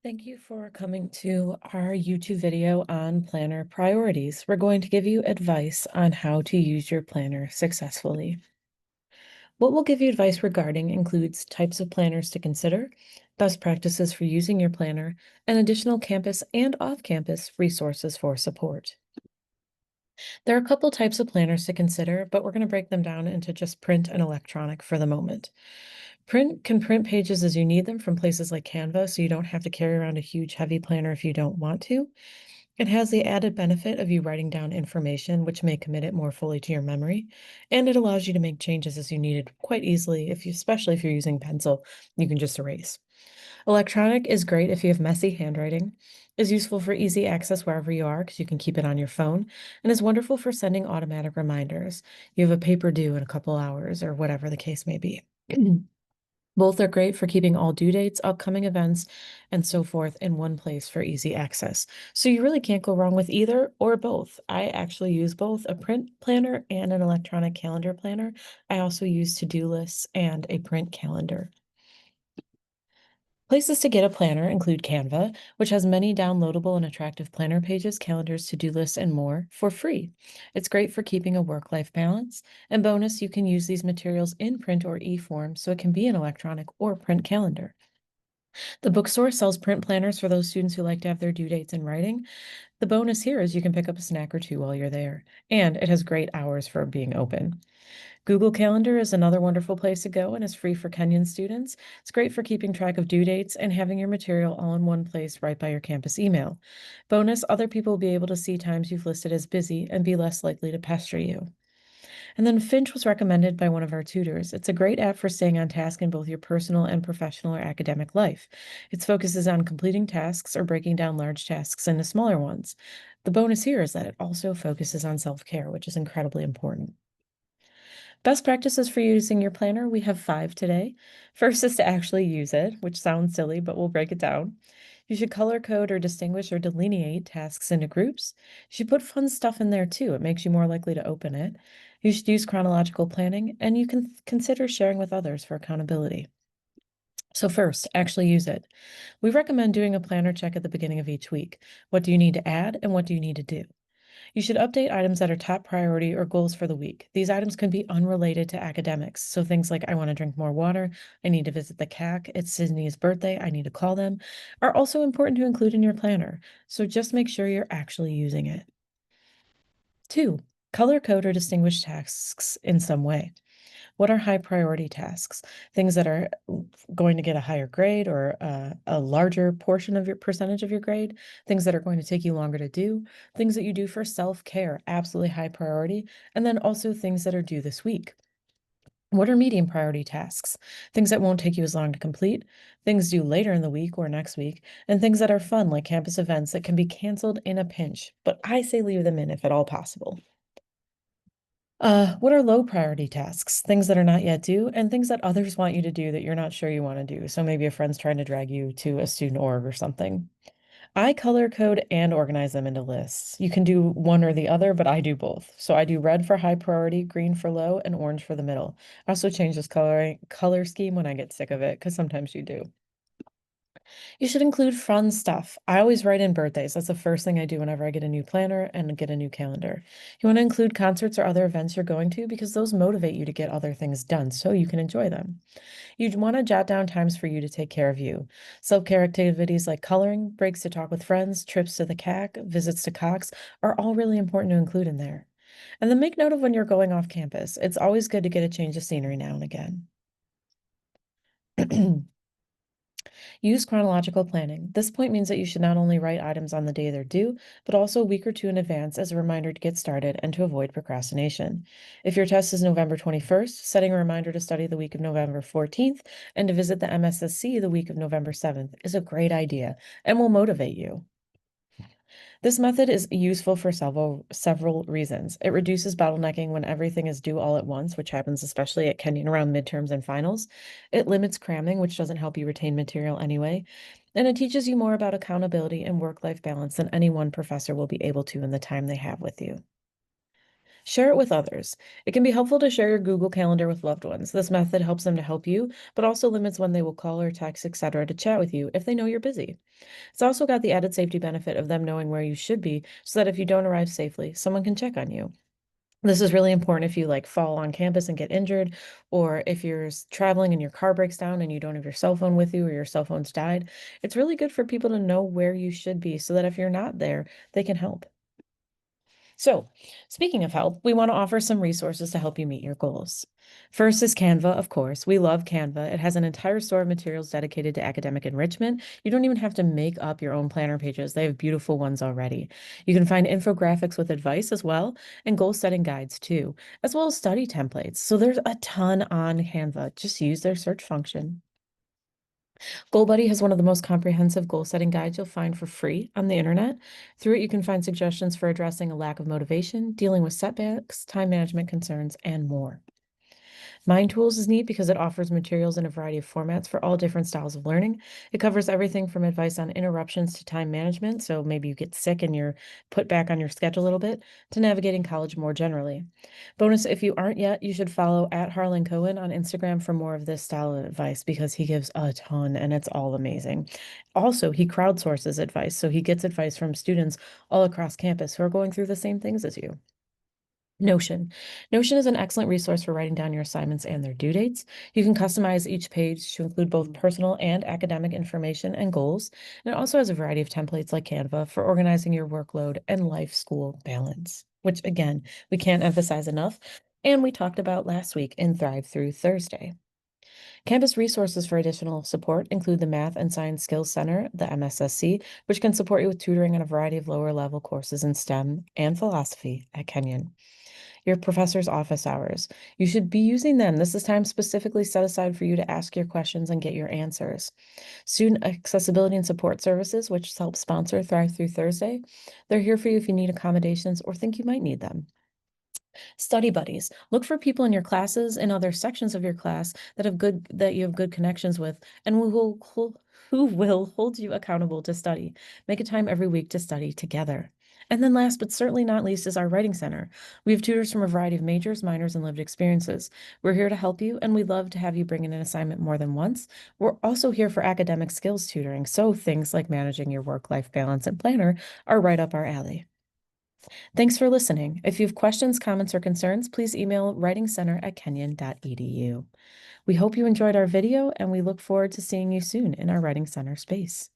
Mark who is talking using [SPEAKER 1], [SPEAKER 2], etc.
[SPEAKER 1] Thank you for coming to our YouTube video on planner priorities. We're going to give you advice on how to use your planner successfully. What we'll give you advice regarding includes types of planners to consider, best practices for using your planner, and additional campus and off-campus resources for support. There are a couple types of planners to consider, but we're going to break them down into just print and electronic for the moment. Print can print pages as you need them from places like Canva, so you don't have to carry around a huge heavy planner if you don't want to. It has the added benefit of you writing down information, which may commit it more fully to your memory, and it allows you to make changes as you need it quite easily, especially if you're using pencil, you can just erase. Electronic is great if you have messy handwriting, is useful for easy access wherever you are because you can keep it on your phone, and is wonderful for sending automatic reminders. You have a paper due in a couple hours or whatever the case may be. Both are great for keeping all due dates, upcoming events, and so forth in one place for easy access. So you really can't go wrong with either or both. I actually use both a print planner and an electronic calendar planner. I also use to-do lists and a print calendar. Places to get a planner include Canva, which has many downloadable and attractive planner pages, calendars, to-do lists, and more for free. It's great for keeping a work-life balance. And bonus, you can use these materials in print or e-form, so it can be an electronic or print calendar. The bookstore sells print planners for those students who like to have their due dates in writing. The bonus here is you can pick up a snack or two while you're there, and it has great hours for being open. Google Calendar is another wonderful place to go and is free for Kenyon students. It's great for keeping track of due dates and having your material all in one place right by your campus email. Bonus, other people will be able to see times you've listed as busy and be less likely to pester you. And then Finch was recommended by one of our tutors. It's a great app for staying on task in both your personal and professional or academic life. Its focuses on completing tasks or breaking down large tasks into smaller ones. The bonus here is that it also focuses on self-care, which is incredibly important. Best practices for using your planner, we have 5 today. First is to actually use it, which sounds silly, but we'll break it down. You should color code or distinguish or delineate tasks into groups. You should put fun stuff in there too. It makes you more likely to open it. You should use chronological planning, and you can consider sharing with others for accountability. So first, actually use it. We recommend doing a planner check at the beginning of each week. What do you need to add and what do you need to do? You should update items that are top priority or goals for the week. These items can be unrelated to academics. So things like I want to drink more water, I need to visit the CAC, it's Sydney's birthday, I need to call them, are also important to include in your planner. So just make sure you're actually using it. 2, color code or distinguish tasks in some way. What are high priority tasks? Things that are going to get a higher grade or a larger portion of your percentage of your grade, things that are going to take you longer to do, things that you do for self-care, absolutely high priority, and then also things that are due this week. What are medium priority tasks? Things that won't take you as long to complete, things due later in the week or next week, and things that are fun like campus events that can be canceled in a pinch, but I say leave them in if at all possible. What are low priority tasks? Things that are not yet due and things that others want you to do that you're not sure you want to do. So maybe a friend's trying to drag you to a student org or something. I color code and organize them into lists. You can do one or the other, but I do both. So I do red for high priority, green for low, and orange for the middle. I also change this color scheme when I get sick of it, because sometimes you do. You should include fun stuff. I always write in birthdays. That's the first thing I do whenever I get a new planner and get a new calendar. You want to include concerts or other events you're going to because those motivate you to get other things done so you can enjoy them. You'd want to jot down times for you to take care of you. Self-care activities like coloring, breaks to talk with friends, trips to the CAC, visits to Cox are all really important to include in there. And then make note of when you're going off campus. It's always good to get a change of scenery now and again. Use chronological planning. This point means that you should not only write items on the day they're due, but also a week or two in advance as a reminder to get started and to avoid procrastination. If your test is November 21st, setting a reminder to study the week of November 14th and to visit the MSSC the week of November 7th is a great idea and will motivate you. This method is useful for several reasons. It reduces bottlenecking when everything is due all at once, which happens especially at Kenyon around midterms and finals. It limits cramming, which doesn't help you retain material anyway. And it teaches you more about accountability and work-life balance than any one professor will be able to in the time they have with you. Share it with others. It can be helpful to share your Google Calendar with loved ones. This method helps them to help you, but also limits when they will call or text, etc., to chat with you if they know you're busy. It's also got the added safety benefit of them knowing where you should be so that if you don't arrive safely, someone can check on you. This is really important if you like fall on campus and get injured, or if you're traveling and your car breaks down and you don't have your cell phone with you or your cell phone's died. It's really good for people to know where you should be so that if you're not there, they can help. So, speaking of help, we want to offer some resources to help you meet your goals. First is Canva, of course. We love Canva. It has an entire store of materials dedicated to academic enrichment. You don't even have to make up your own planner pages, they have beautiful ones already. You can find infographics with advice as well, and goal setting guides too, as well as study templates. So, there's a ton on Canva. Just use their search function. GoalBuddy has one of the most comprehensive goal setting guides you'll find for free on the internet. Through it, you can find suggestions for addressing a lack of motivation, dealing with setbacks, time management concerns, and more. Mind Tools is neat because it offers materials in a variety of formats for all different styles of learning. It covers everything from advice on interruptions to time management, so maybe you get sick and you're put back on your schedule a little bit, to navigating college more generally. Bonus, if you aren't yet, you should follow at Harlan Cohen on Instagram for more of this style of advice because he gives a ton and it's all amazing. Also, he crowdsources advice, so he gets advice from students all across campus who are going through the same things as you. Notion. Notion is an excellent resource for writing down your assignments and their due dates. You can customize each page to include both personal and academic information and goals. And it also has a variety of templates like Canva for organizing your workload and life school balance, which again, we can't emphasize enough. And we talked about last week in Thrive Through Thursday. Campus resources for additional support include the Math and Science Skills Center, the MSSC, which can support you with tutoring on a variety of lower level courses in STEM and philosophy at Kenyon. Your professor's office hours. You should be using them. This is time specifically set aside for you to ask your questions and get your answers. Student accessibility and support services, which help sponsor Thrive Through Thursday. They're here for you if you need accommodations or think you might need them. Study buddies. Look for people in your classes and other sections of your class that you have good connections with and who will hold you accountable to study. Make a time every week to study together. And then last but certainly not least is our writing center. We have tutors from a variety of majors, minors, and lived experiences. We're here to help you, and we'd love to have you bring in an assignment more than once. We're also here for academic skills tutoring, so things like managing your work-life balance and planner are right up our alley. Thanks for listening. If you have questions, comments, or concerns, please email writingcenter@kenyon.edu. We hope you enjoyed our video, and we look forward to seeing you soon in our Writing Center space.